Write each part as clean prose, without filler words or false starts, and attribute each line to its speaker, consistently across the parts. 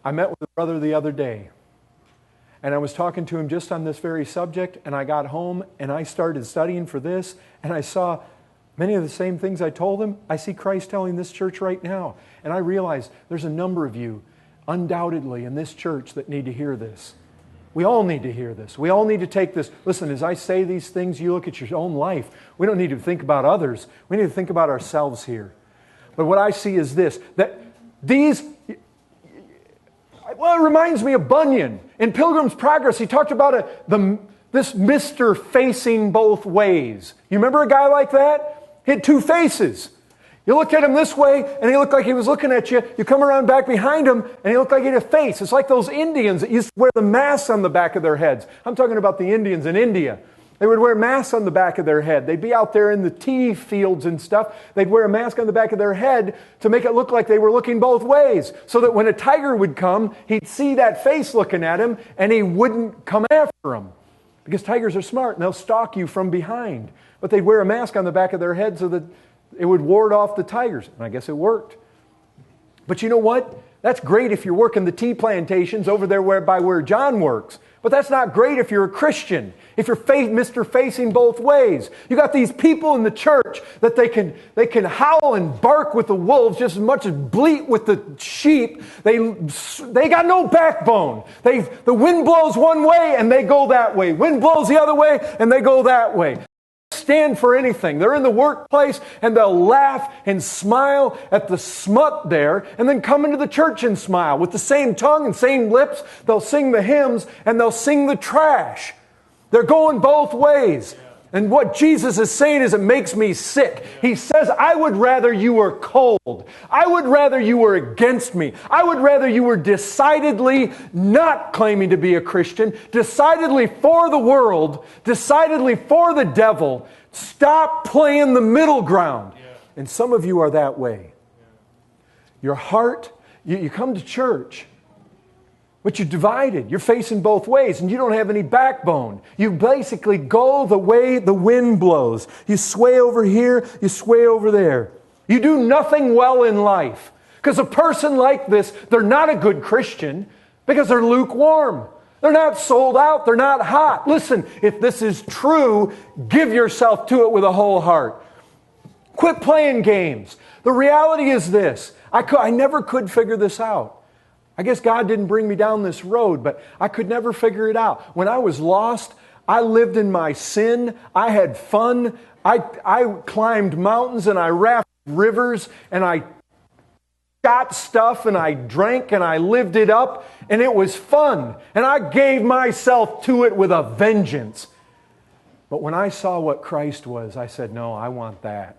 Speaker 1: I met with a brother the other day, and I was talking to him just on this very subject, and I got home and I started studying for this, and I saw many of the same things I told him. I see Christ telling this church right now, and I realized there's a number of you undoubtedly in this church that need to hear this. We all need to hear this. We all need to take this. Listen, as I say these things, you look at your own life. We don't need to think about others. We need to think about ourselves here. But what I see is this, that these, well, it reminds me of Bunyan. In Pilgrim's Progress, he talked about this Mr. facing both ways. You remember a guy like that? He had two faces. You look at him this way, and he looked like he was looking at you. You come around back behind him, and he looked like he had a face. It's like those Indians that used to wear the masks on the back of their heads. I'm talking about the Indians in India. They would wear masks on the back of their head. They'd be out there in the tea fields and stuff. They'd wear a mask on the back of their head to make it look like they were looking both ways, so that when a tiger would come, he'd see that face looking at him, and he wouldn't come after him. Because tigers are smart, and they'll stalk you from behind. But they'd wear a mask on the back of their head so that it would ward off the tigers. And I guess it worked. But you know what? That's great if you're working the tea plantations over there where John works. But that's not great if you're a Christian. If you're Mr. facing both ways. You got these people in the church that they can howl and bark with the wolves just as much as bleat with the sheep. They got no backbone. The wind blows one way and they go that way. Wind blows the other way and they go that way. Stand for anything. They're in the workplace and they'll laugh and smile at the smut there and then come into the church and smile with the same tongue and same lips. They'll sing the hymns and they'll sing the trash. They're going both ways. And what Jesus is saying is it makes me sick. He says, I would rather you were cold. I would rather you were against me. I would rather you were decidedly not claiming to be a Christian, decidedly for the world, decidedly for the devil. Stop playing the middle ground. And some of you are that way. Your heart, you come to church, but you're divided. You're facing both ways, and you don't have any backbone. You basically go the way the wind blows. You sway over here, you sway over there. You do nothing well in life. Because a person like this, they're not a good Christian because they're lukewarm. They're not sold out. They're not hot. Listen, if this is true, give yourself to it with a whole heart. Quit playing games. The reality is this. I never could figure this out. I guess God didn't bring me down this road, but I could never figure it out. When I was lost, I lived in my sin. I had fun. I climbed mountains and I rafted rivers and I got stuff and I drank and I lived it up and it was fun. And I gave myself to it with a vengeance. But when I saw what Christ was, I said, no, I want that.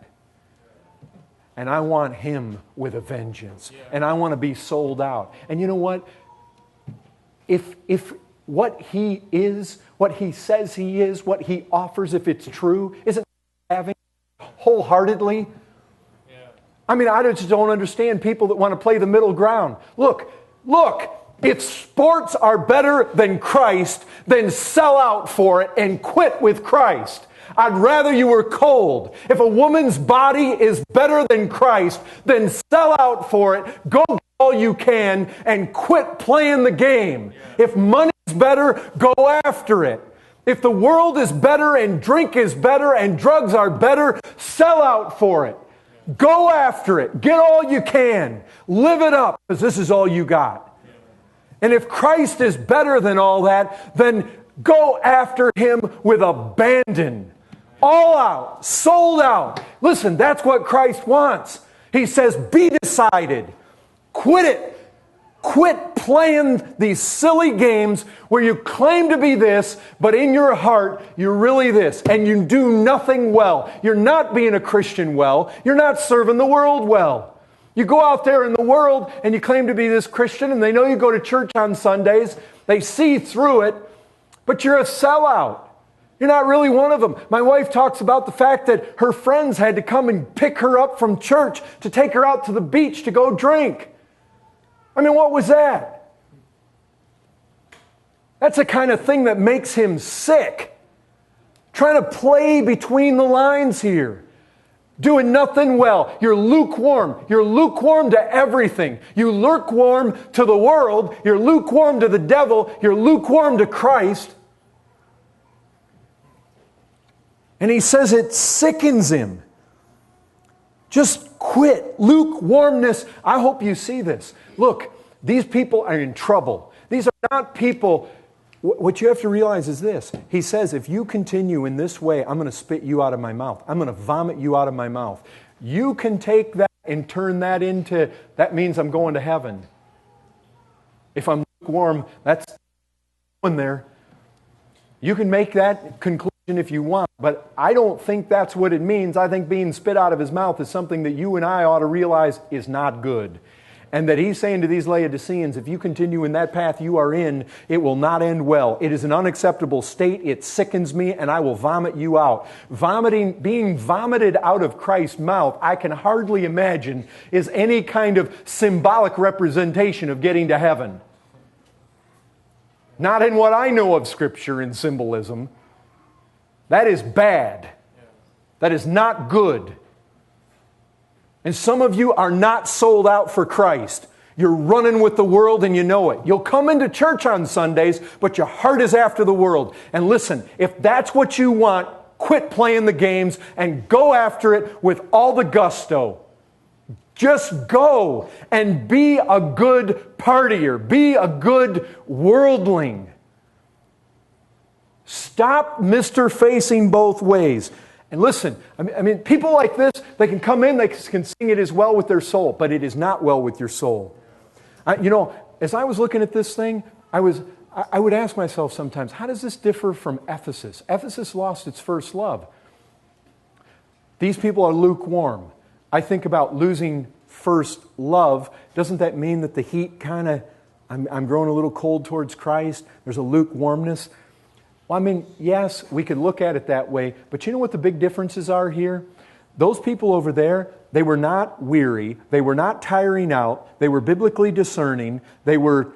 Speaker 1: And I want Him with a vengeance. And I want to be sold out. And you know what? If what He is, what He says He is, what He offers, if it's true, isn't having wholeheartedly? I mean, I just don't understand people that want to play the middle ground. Look, if sports are better than Christ, then sell out for it and quit with Christ. I'd rather you were cold. If a woman's body is better than Christ, then sell out for it, go get all you can, and quit playing the game. If money's better, go after it. If the world is better and drink is better and drugs are better, sell out for it. Go after it. Get all you can. Live it up, because this is all you got. And if Christ is better than all that, then go after Him with abandon. All out, sold out. Listen, that's what Christ wants. He says, be decided. Quit it. Quit playing these silly games where you claim to be this, but in your heart, you're really this. And you do nothing well. You're not being a Christian well. You're not serving the world well. You go out there in the world and you claim to be this Christian, and they know you go to church on Sundays. They see through it, but you're a sellout. You're not really one of them. My wife talks about the fact that her friends had to come and pick her up from church to take her out to the beach to go drink. I mean, what was that? That's the kind of thing that makes him sick. Trying to play between the lines here. Doing nothing well. You're lukewarm. You're lukewarm to everything. You're lukewarm to the world. You're lukewarm to the devil. You're lukewarm to Christ. And he says it sickens him. Just quit. Lukewarmness. I hope you see this. Look, these people are in trouble. These are not people. What you have to realize is this. He says, if you continue in this way, I'm going to spit you out of my mouth. I'm going to vomit you out of my mouth. You can take that and turn that into, that means I'm going to heaven. If I'm lukewarm, that's going there. You can make that conclusion if you want, but I don't think that's what it means. I think being spit out of his mouth is something that you and I ought to realize is not good. And that he's saying to these Laodiceans, if you continue in that path you are in, it will not end well. It is an unacceptable state. It sickens me, and I will vomit you out. Being vomited out of Christ's mouth, I can hardly imagine, is any kind of symbolic representation of getting to heaven. Not in what I know of Scripture in symbolism. That is bad. That is not good. And some of you are not sold out for Christ. You're running with the world and you know it. You'll come into church on Sundays, but your heart is after the world. And listen, if that's what you want, quit playing the games and go after it with all the gusto. Just go and be a good partier. Be a good worldling. Stop Mr. Facing both ways. And listen, I mean, people like this, they can come in, they can sing it as well with their soul, but it is not well with your soul. As I was looking at this thing, I would ask myself sometimes, how does this differ from Ephesus? Ephesus lost its first love. These people are lukewarm. I think about losing first love. Doesn't that mean that the heat kind of, I'm growing a little cold towards Christ? There's a lukewarmness. Well, I mean, yes, we could look at it that way, but you know what the big differences are here? Those people over there, they were not weary, they were not tiring out, they were biblically discerning, they were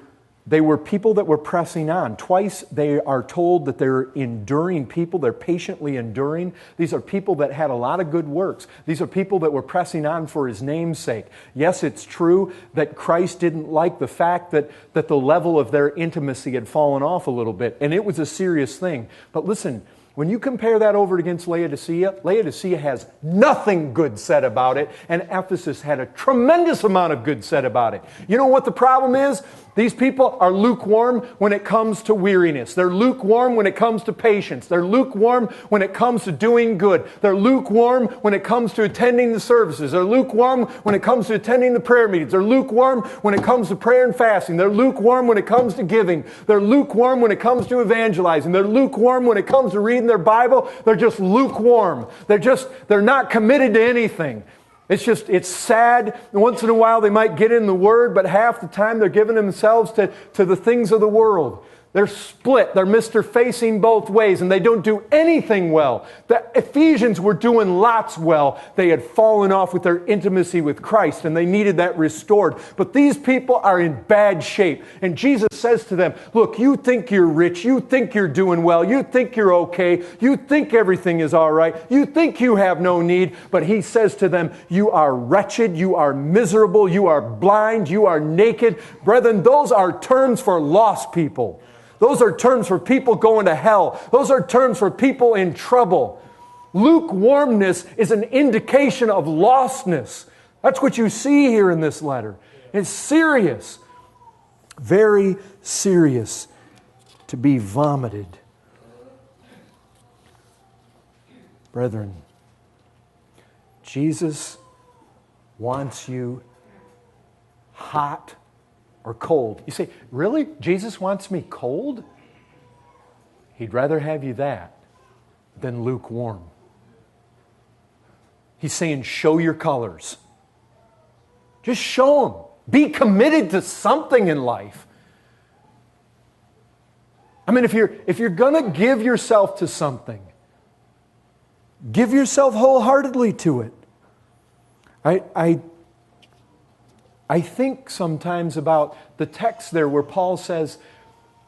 Speaker 1: people that were pressing on. Twice they are told that they're enduring people, they're patiently enduring. These are people that had a lot of good works. These are people that were pressing on for His name's sake. Yes, it's true that Christ didn't like the fact that the level of their intimacy had fallen off a little bit, and it was a serious thing. But listen, when you compare that over against Laodicea, Laodicea has nothing good said about it, and Ephesus had a tremendous amount of good said about it. You know what the problem is? These people are lukewarm when it comes to weariness. They're lukewarm when it comes to patience. They're lukewarm when it comes to doing good. They're lukewarm when it comes to attending the services. They're lukewarm when it comes to attending the prayer meetings. They're lukewarm when it comes to prayer and fasting. They're lukewarm when it comes to giving. They're lukewarm when it comes to evangelizing. They're lukewarm when it comes to reading their Bible. They're just lukewarm. They're not committed to anything. It's sad. Once in a while they might get in the Word, but half the time they're giving themselves to the things of the world. They're split. They're Mr. Facing both ways, and they don't do anything well. The Ephesians were doing lots well. They had fallen off with their intimacy with Christ, and they needed that restored. But these people are in bad shape. And Jesus says to them, look, you think you're rich. You think you're doing well. You think you're okay. You think everything is all right. You think you have no need. But He says to them, you are wretched. You are miserable. You are blind. You are naked. Brethren, those are terms for lost people. Those are terms for people going to hell. Those are terms for people in trouble. Lukewarmness is an indication of lostness. That's what you see here in this letter. It's serious. Very serious to be vomited. Brethren, Jesus wants you hot or cold. You say, really? Jesus wants me cold? He'd rather have you that than lukewarm. He's saying, show your colors. Just show them. Be committed to something in life. I mean, if you're going to give yourself to something, give yourself wholeheartedly to it. I think sometimes about the text there where Paul says,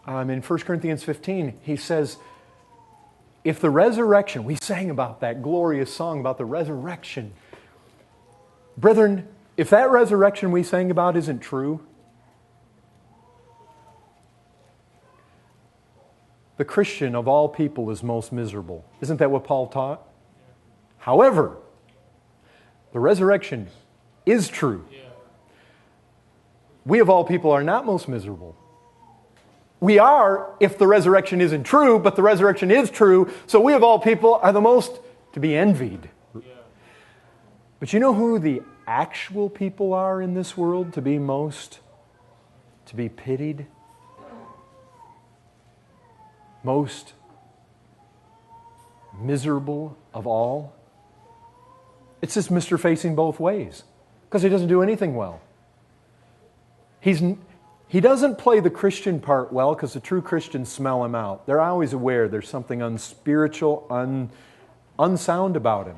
Speaker 1: in 1 Corinthians 15, he says, if the resurrection, we sang about that glorious song about the resurrection, Brethren, if that resurrection we sang about isn't true, the Christian of all people is most miserable. Isn't that what Paul taught? However, the resurrection is true. We of all people are not most miserable. We are if the resurrection isn't true, but the resurrection is true, so we of all people are the most to be envied. But you know who the actual people are in this world to be most to be pitied? Most miserable of all? It's this Mr. Facing both ways, because he doesn't do anything well. He doesn't play the Christian part well because the true Christians smell him out. They're always aware there's something unspiritual, unsound about him.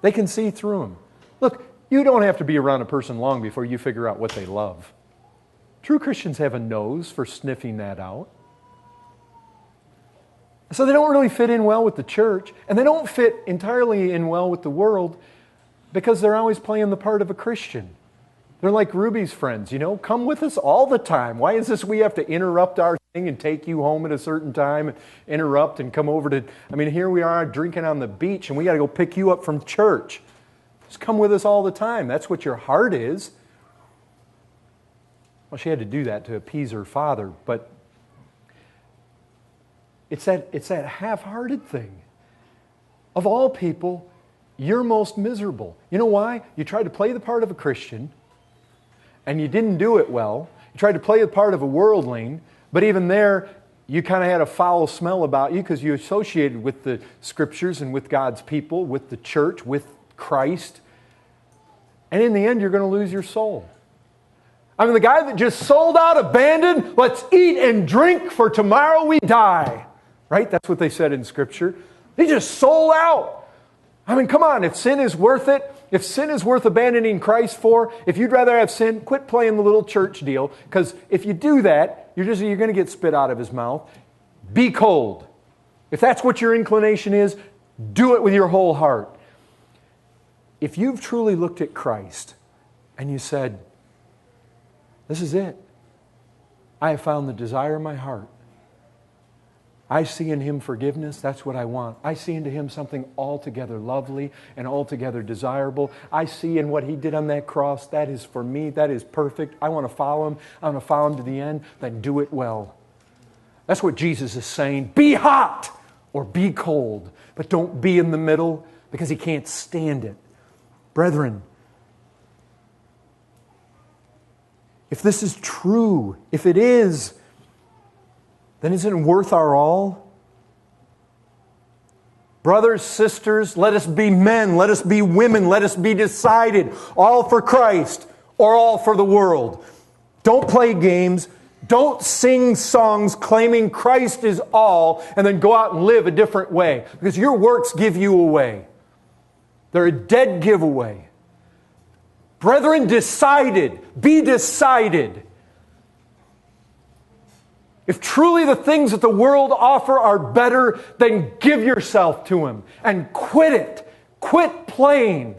Speaker 1: They can see through him. Look, you don't have to be around a person long before you figure out what they love. True Christians have a nose for sniffing that out. So they don't really fit in well with the church, and they don't fit entirely in well with the world because they're always playing the part of a Christian. They're like Ruby's friends, come with us all the time. Why is this we have to interrupt our thing and take you home at a certain time and interrupt and come over to, here we are drinking on the beach and we got to go pick you up from church. Just come with us all the time. That's what your heart is. Well, she had to do that to appease her father, but it's that half-hearted thing. Of all people, you're most miserable. You know why? You tried to play the part of a Christian, and you didn't do it well. You tried to play the part of a worldling, but even there, you kind of had a foul smell about you because you associated with the Scriptures and with God's people, with the church, with Christ. And in the end, you're going to lose your soul. The guy that just sold out, abandoned, let's eat and drink for tomorrow we die. Right? That's what they said in Scripture. He just sold out. Come on, if sin is worth it, if sin is worth abandoning Christ for, if you'd rather have sin, quit playing the little church deal, because if you do that, you're going to get spit out of his mouth. Be cold. If that's what your inclination is, do it with your whole heart. If you've truly looked at Christ and you said, this is it. I have found the desire of my heart. I see in Him forgiveness. That's what I want. I see into Him something altogether lovely and altogether desirable. I see in what He did on that cross, that is for me. That is perfect. I want to follow Him. I want to follow Him to the end. Then do it well. That's what Jesus is saying. Be hot or be cold. But don't be in the middle because He can't stand it. Brethren, if this is true, if it is, then isn't it worth our all? Brothers, sisters, let us be men, let us be women, let us be decided, all for Christ or all for the world. Don't play games. Don't sing songs claiming Christ is all and then go out and live a different way, because your works give you away. They're a dead giveaway. Brethren, decided. Be decided. If truly the things that the world offer are better, then give yourself to Him and quit it. Quit playing